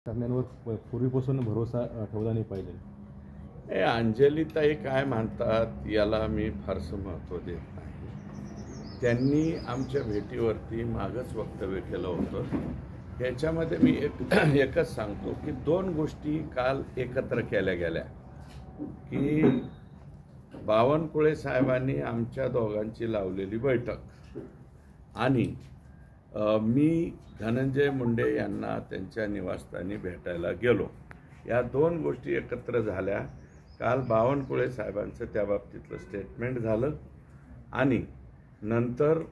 करण्यावर पूर्वीपासून भरोसा ठेवला नाही पाहिजे. हे अंजलीताई काय म्हणतात याला मी फारसं महत्त्व देत नाही. त्यांनी आमच्या भेटीवरती मागच वक्तव्य केलं होतं. याच्यामध्ये मी एकच सांगतो की दोन गोष्टी काल एकत्र केल्या गेल्या की बावनकुळे साहेबांनी आमच्या दोघांची लावलेली बैठक आणि मी धनंजय मुंडे यांना त्यांच्या निवासस्थानी भेटायला गेलो. या दोन गोष्टी एकत्र झाल्या. काल बावनकुळे साहेबांचं त्या बाबतीतलं स्टेटमेंट झालं आणि नंतर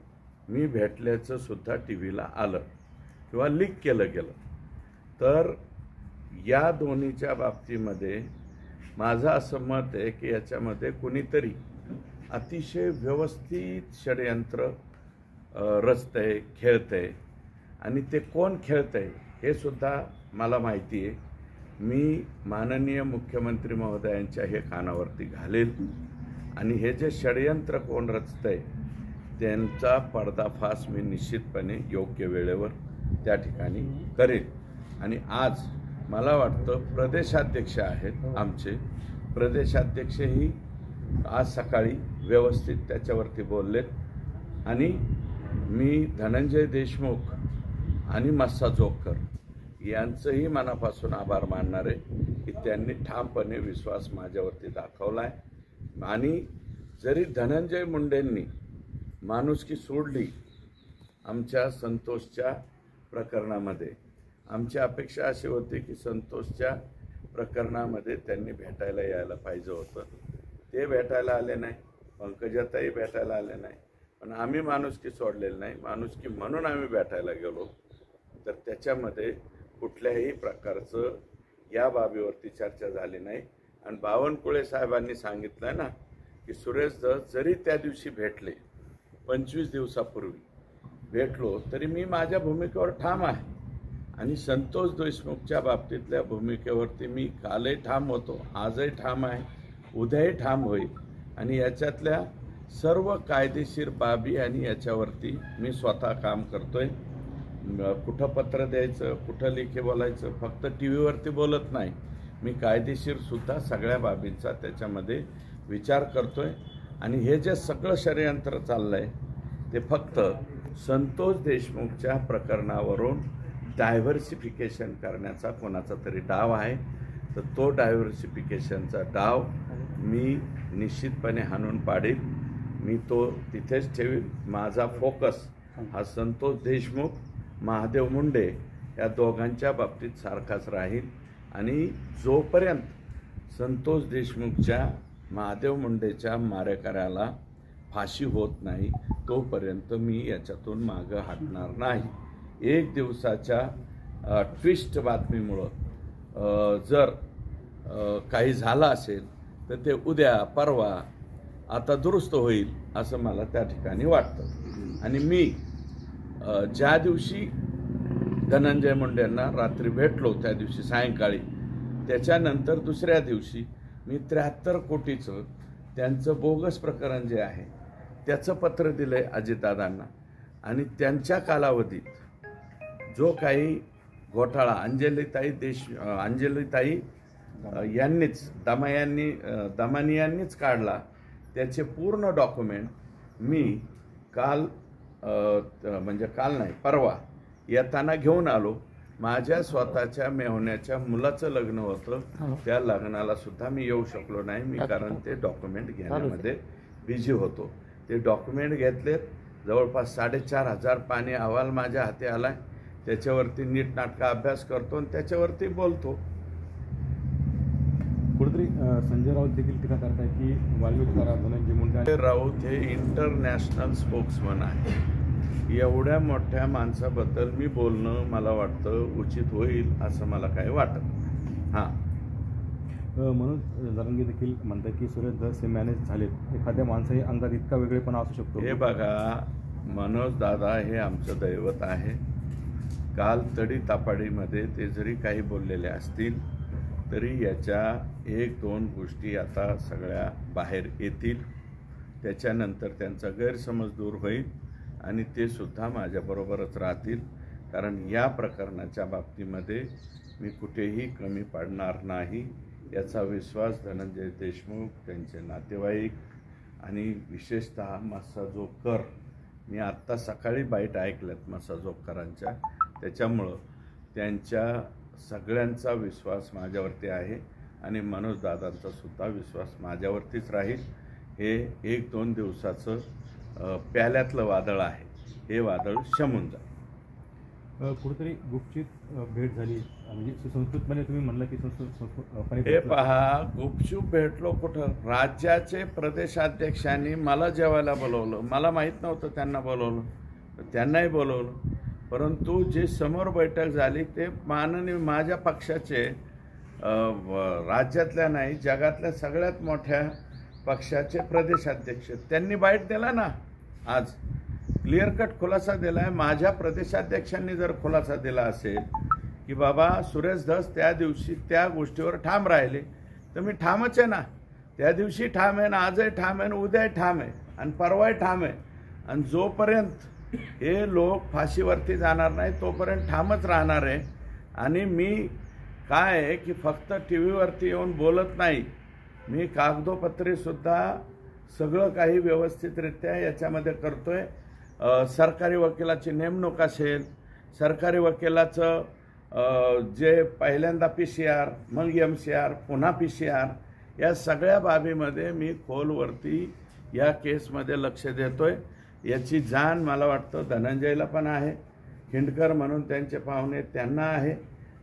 मी भेटल्याचं सुद्धा टी व्हीला आलं किंवा लीक केलं गेलं. तर या दोन्हीच्या बाबतीमध्ये माझं असं मत आहे की याच्यामध्ये कुणीतरी अतिशय व्यवस्थित षडयंत्र रचतंय, खेळतंय आणि ते कोण खेळतंय हे सुद्धा मला माहिती आहे. मी माननीय मुख्यमंत्री महोदयांच्या हे कानावरती घालेल आणि हे जे षडयंत्र कोण रचतंय त्यांचा पर्दाफाश मी निश्चितपणे योग्य वेळेवर त्या ठिकाणी करेल. आणि आज मला वाटतं प्रदेशाध्यक्ष आहेत आमचे, प्रदेशाध्यक्षही आज सकाळी व्यवस्थित त्याच्यावरती बोललेत आणि मी धनंजय देशमुख आणि मस्सा जोगकर यांचंही मनापासून आभार मानणार आहे की त्यांनी ठामपणे विश्वास माझ्यावरती दाखवला आहे. आणि जरी धनंजय मुंडेंनी माणुसकी सोडली आमच्या संतोषच्या प्रकरणामध्ये, आमची अपेक्षा अशी होती की संतोषच्या प्रकरणामध्ये त्यांनी भेटायला यायला पाहिजे होतं. ते भेटायला आले नाही, पंकजाताई भेटायला आले नाही, पण आम्ही माणुसकी सोडलेली नाही. माणुसकी म्हणून आम्ही भेटायला गेलो. तर त्याच्यामध्ये कुठल्याही प्रकारचं या बाबीवरती चर्चा झाली नाही. आणि बावनकुळे साहेबांनी सांगितलं ना की सुरेश दस जरी त्या दिवशी भेटले 25 दिवसापूर्वी भेटलो तरी मी माझ्या भूमिकेवर ठाम आहे आणि संतोष देशमुखच्या बाबतीतल्या भूमिकेवरती मी कालही ठाम होतो, आजही ठाम आहे, उद्याही ठाम होईल. आणि याच्यातल्या सर्व कायदेशीर बाबी आणि याच्यावरती मी स्वतः काम करतोय. कुठं पत्र द्यायचं, कुठं लेखी बोलायचं, फक्त टी व्हीवरती बोलत नाही. मी कायदेशीरसुद्धा सगळ्या बाबींचा त्याच्यामध्ये विचार करतोय. आणि हे जे सगळं षडयंत्र चाललं आहे ते फक्त संतोष देशमुखच्या प्रकरणावरून डायव्हर्सिफिकेशन करण्याचा कोणाचा तरी डाव आहे. तर तो डायव्हर्सिफिकेशनचा डाव मी निश्चितपणे हाणून पाडेल. मी तो तिथेच ठेवील. माझा फोकस हा संतोष देशमुख, महादेव मुंडे या दोघांच्या बाबतीत सारखाच राहील. आणि जोपर्यंत संतोष देशमुखच्या, महादेव मुंडेच्या मारेकऱ्याला फाशी होत नाही तोपर्यंत मी याच्यातून मागं हटणार नाही. एक दिवसाच्या ट्विस्ट बातमीमुळं जर काही झालं असेल तर ते उद्या परवा आता दुरुस्त होईल असं मला त्या ठिकाणी वाटतं. आणि मी ज्या दिवशी धनंजय मुंडेंना रात्री भेटलो त्या दिवशी सायंकाळी, त्याच्यानंतर दुसऱ्या दिवशी मी 73 कोटीचं त्यांचं बोगस प्रकरण जे आहे त्याचं पत्र दिलं आहे अजितदादांना. आणि त्यांच्या कालावधीत जो काही घोटाळा अंजलीताई यांनीच दमानी यांनीच काढला त्याचे पूर्ण डॉक्युमेंट मी काल म्हणजे काल नाही परवा येताना घेऊन आलो. माझ्या स्वतःच्या मेहुण्याच्या मुलाचं लग्न होतं, त्या लग्नाला सुद्धा मी येऊ शकलो नाही मी, कारण ते डॉक्युमेंट घेण्यामध्ये बिझी होतो. ते डॉक्युमेंट घेतलेत. जवळपास 4,500 पानी अहवाल माझ्या हाती आलाय. त्याच्यावरती नीटनाटका अभ्यास करतो आणि त्याच्यावरती बोलतो. कुठेतरी संजय राऊत देखील टीका करताय की वाल्मिकी धनंजय मुंडे राऊत हे इंटरनॅशनल स्पोक्समन आहे. एवढ्या मोठ्या माणसाबद्दल मी बोलणं मला वाटतं उचित होईल असं मला काही वाटत नाही. हां, मनोज जरांगे देखील म्हणतात की सुरेश दस हे मॅनेज झालेत. एखाद्या माणसाही अंगात इतका वेगळेपणा असू शकतो. हे बघा, मनोज दादा हे आमचं दैवत आहे. काल तडी तापाडीमध्ये ते जरी काही बोललेले असतील तरी याच्या 1-2 गोष्टी आता सगळ्या बाहेर येतील. त्याच्यानंतर त्यांचा गैरसमज दूर होईल आणि ते सुद्धा माझ्याबरोबरच राहतील. कारण या प्रकरणाच्या बाबतीमध्ये मी कुठेही कमी पडणार नाही याचा विश्वास धनंजय देशमुख, त्यांचे नातेवाईक आणि विशेषतः मस्साजोगकर, मी आत्ता सकाळी बाईट ऐकल्यात मस्साजोगकरांच्या, त्याच्यामुळं त्यांच्या सगळ्यांचा विश्वास माझ्यावरती आहे आणि मनोज दादांचा सुद्धा विश्वास माझ्यावरतीच राहील. हे 1-2 दिवसाचं प्याल्यातलं वादळ आहे, हे वादळ शमून जाईल. कुठेतरी गुपचूप भेट झाली, म्हणजे सुसंस्कृतपणे तुम्ही म्हणलं की हे पहा, गुपचूप भेटलो कुठं? राज्याचे प्रदेशाध्यक्षांनी मला जेवायला बोलवलं, मला माहीत नव्हतं त्यांना बोलवलं, त्यांनाही बोलवलं, परंतु जे समोर बैठक झाली ते माननीय माझ्या पक्षाचे राज्यातल्या नाही जगातल्या सगळ्यात मोठ्या पक्षाचे प्रदेशाध्यक्ष, त्यांनी बाईट दिला ना. आज क्लिअर कट खुलासा दिला आहे. माझ्या प्रदेशाध्यक्षांनी जर खुलासा दिला असेल की बाबा सुरेश धस त्या दिवशी त्या गोष्टीवर ठाम राहिले, तर मी ठामच आहे ना. त्या दिवशी ठाम आहे ना, आजही ठाम आहे ना, उद्याही ठाम आहे आणि परवाही ठाम आहे. आणि जोपर्यंत हे लोक फाशीवरती जाणार नाही तोपर्यंत ठामच राहणार आहे. आणि मी काय आहे की फक्त TV वरती येऊन बोलत नाही, मी कागदोपत्रीसुद्धा सगळं काही व्यवस्थितरित्या याच्यामध्ये करतोय. सरकारी वकिलाची नेमणूक असेल, सरकारी वकिलाचं जे पहिल्यांदा PCR, मग MCR, पुन्हा PCR, या सगळ्या बाबीमध्ये मी खोलवरती या केसमध्ये लक्ष देतोय. याची जाण मला वाटतं धनंजयला पण आहे, खिंडकर म्हणून त्यांचे पाहुणे त्यांना आहे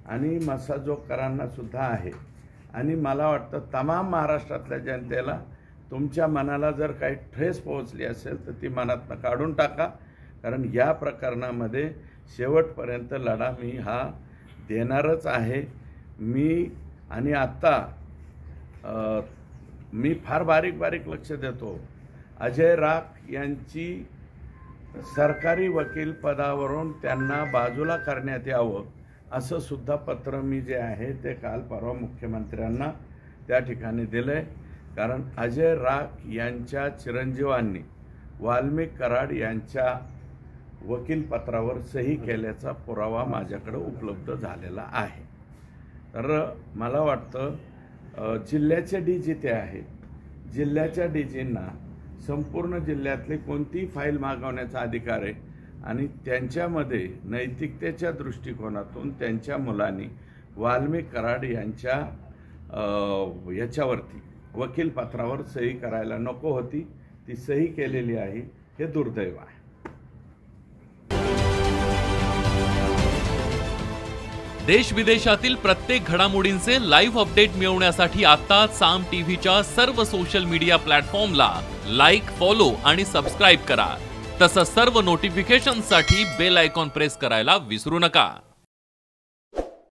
आणि मस्साजोगकरांना सुद्धा आहे. आणि मला वाटतं तमाम महाराष्ट्रातल्या जनतेला तुमच्या मनाला जर काही ठेस पोहोचली असेल तर ती मनातनं काढून टाका, कारण या प्रकरणामध्ये शेवटपर्यंत लढा मी हा देणारच आहे. आणि आत्ता मी फार बारीक बारीक लक्ष देतो. अजय राख यांची सरकारी वकील पदावरून त्यांना बाजूला करण्यात यावं असं सुद्धा पत्र मी जे आहे ते काल परवा मुख्यमंत्र्यांना त्या ठिकाणी दिलंय. कारण अजय राख यांच्या चिरंजीवांनी वाल्मिक कराड यांच्या वकीलपत्रावर सही केल्याचा पुरावा माझ्याकडे उपलब्ध झालेला आहे. तर मला वाटतं जिल्ह्याचे DG ते आहेत, जिल्ह्याच्या DGंना संपूर्ण जिल्ह्यातली कोणतीही फाईल मागवण्याचा अधिकार आहे आणि त्यांच्यामध्ये नैतिकतेच्या दृष्टिकोनातून त्यांच्या मुलांनी वाल्मिक कराड यांच्या याच्यावरती वकीलपत्रावर सही करायला नको होती, ती सही केलेली आहे. हे दुर्दैव आहे. देश विदेशातील प्रत्येक घडामोडींचे लाईव्ह अपडेट मिळवण्यासाठी आता साम टीव्हीच्या सर्व सोशल मीडिया प्लॅटफॉर्मला लाईक, फॉलो आणि सबस्क्राईब करा. तसंच सर्व नोटिफिकेशनसाठी बेल आयकॉन प्रेस करायला विसरू नका.